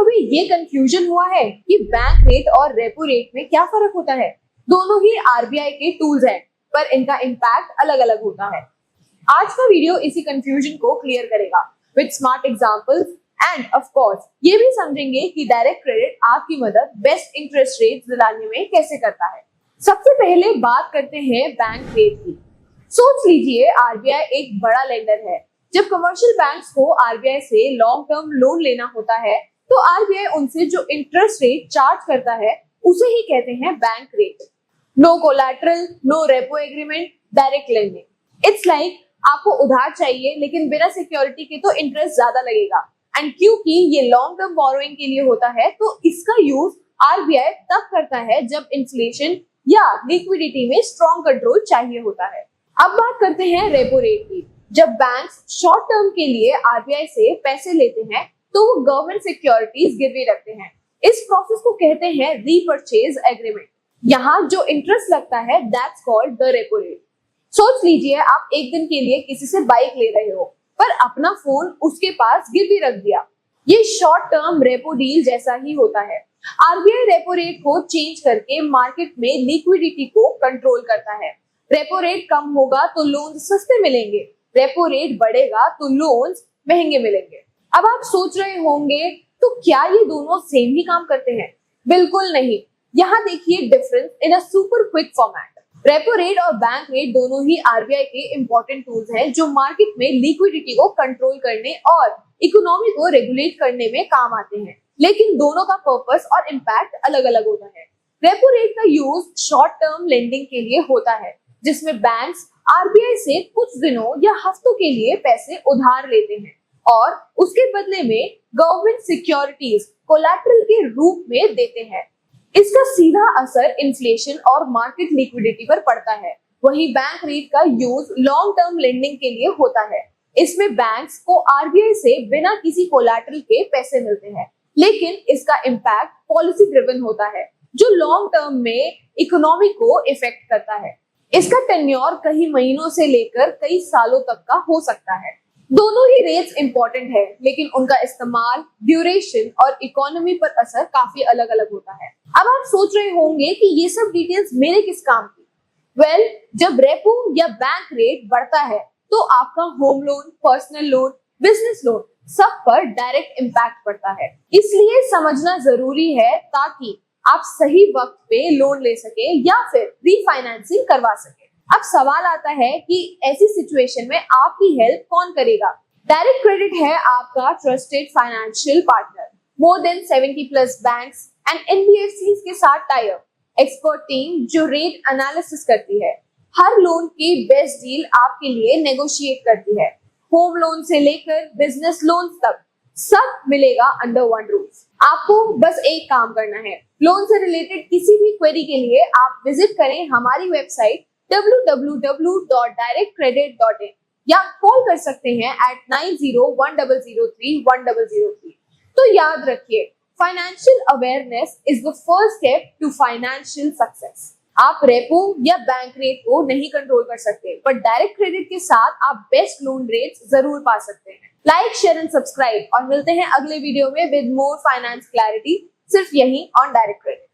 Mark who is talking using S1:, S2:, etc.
S1: कभी ये कंफ्यूजन हुआ है कि बैंक रेट और रेपो रेट में क्या फर्क होता है? दोनों ही आरबीआई के टूल्स हैं, पर इनका इम्पैक्ट अलग अलग होता है। आज का वीडियो इसी कंफ्यूजन को क्लियर करेगा with smart examples end of course ये भी समझेंगे कि डायरेक्ट क्रेडिट आपकी मदद बेस्ट इंटरेस्ट रेट दिलाने में कैसे करता है। सबसे पहले बात करते हैं बैंक रेट की। सोच लीजिए आरबीआई एक बड़ा लेंडर है। जब कमर्शियल बैंक्स को आरबीआई से लॉन्ग टर्म लोन लेना होता है तो आरबीआई उनसे जो इंटरेस्ट रेट चार्ज करता है उसे ही कहते हैं bank rate. No collateral, no repo agreement, direct lending. It's like आपको उधार चाहिए लेकिन बिना सिक्योरिटी के तो इंटरेस्ट ज्यादा लगेगा, एंड क्योंकि ये लॉन्ग टर्म बोरोइंग के लिए होता है तो इसका यूज आरबीआई तब करता है जब इन्फ्लेशन या लिक्विडिटी में स्ट्रॉन्ग कंट्रोल चाहिए होता है। अब बात करते हैं रेपो रेट की। जब बैंक्स शॉर्ट टर्म के लिए आरबीआई से पैसे लेते हैं तो वो गवर्नमेंट सिक्योरिटीज गिरवी रखते हैं। इस प्रोसेस को कहते हैं रीपर्चेज एग्रीमेंट। यहाँ जो इंटरेस्ट लगता है that's called the repo rate. सोच लीजिए आप एक दिन के लिए किसी से बाइक ले रहे हो पर अपना फोन उसके पास गिरवी रख दिया। ये शॉर्ट टर्म रेपो डील जैसा ही होता है। आरबीआई रेपो रेट को चेंज करके मार्केट में लिक्विडिटी को कंट्रोल करता है। रेपो रेट कम होगा तो लोन सस्ते मिलेंगे, रेपो रेट बढ़ेगा तो लोन्स महंगे मिलेंगे। अब आप सोच रहे होंगे तो क्या ये दोनों सेम ही काम करते हैं? बिल्कुल नहीं। यहाँ देखिए difference in a super quick format. Repo rate और बैंक रेट दोनों ही आरबीआई के इंपॉर्टेंट टूल्स हैं जो मार्केट में लिक्विडिटी को कंट्रोल करने और इकोनॉमी को रेगुलेट करने में काम आते हैं, लेकिन दोनों का पर्पस और इम्पैक्ट अलग अलग होता है। रेपो रेट का यूज शॉर्ट टर्म लेंडिंग के लिए होता है जिसमें बैंक्स आरबीआई से कुछ दिनों या हफ्तों के लिए पैसे उधार लेते हैं और उसके बदले में गवर्नमेंट सिक्योरिटीज कोलैटरल के रूप में देते हैं। इसका सीधा असर इन्फ्लेशन और मार्केट लिक्विडिटी पर पड़ता है। वहीं बैंक रेट का यूज लॉन्ग टर्म लेंडिंग के लिए होता है। इसमें बैंक्स को आरबीआई से बिना किसी कोलैटरल के पैसे मिलते हैं, लेकिन इसका इम्पैक्ट पॉलिसी ड्रिवन होता है जो लॉन्ग टर्म में इकोनॉमी को इफेक्ट करता है। इसका टेन्योर कई महीनों से लेकर कई सालों तक का हो सकता है। दोनों ही रेट्स इंपॉर्टेंट है, लेकिन उनका इस्तेमाल, ड्यूरेशन और इकोनॉमी पर असर काफी अलग अलग होता है। अब आप सोच रहे होंगे कि ये सब डिटेल्स मेरे किस काम की? वेल, जब रेपो या बैंक रेट बढ़ता है तो आपका home loan, personal loan, business loan सब पर डायरेक्ट इम्पैक्ट पड़ता है। इसलिए समझना जरूरी है ताकि आप सही वक्त पे लोन ले सके या फिर रीफाइनेंसिंग करवा सके। अब सवाल आता है कि ऐसी सिचुएशन में आपकी हेल्प कौन करेगा? डायरेक्ट क्रेडिट है आपका trusted financial partner. More than 70 plus banks and NBFCs के साथ टाई अप, एक्सपर्ट टीम जो रेट एनालिसिस करती है, हर लोन की बेस्ट डील आपके लिए नेगोशिएट करती है। होम लोन से लेकर बिजनेस लोन तक सब मिलेगा अंडर वन रूफ। आपको बस एक काम करना है। लोन से रिलेटेड किसी भी क्वेरी के लिए आप विजिट करें हमारी वेबसाइट www.directcredit.in या कॉल कर सकते हैं at 9010031003। तो याद रखिए, financial awareness is the first step to financial success. आप रेपो या बैंक रेट को नहीं कंट्रोल कर सकते, पर डायरेक्ट क्रेडिट के साथ आप बेस्ट लोन रेट्स जरूर पा सकते हैं। लाइक, शेयर एंड सब्सक्राइब और मिलते हैं अगले वीडियो में विद मोर फाइनेंस क्लैरिटी, सिर्फ यहीं ऑन डायरेक्ट क्रेडिट।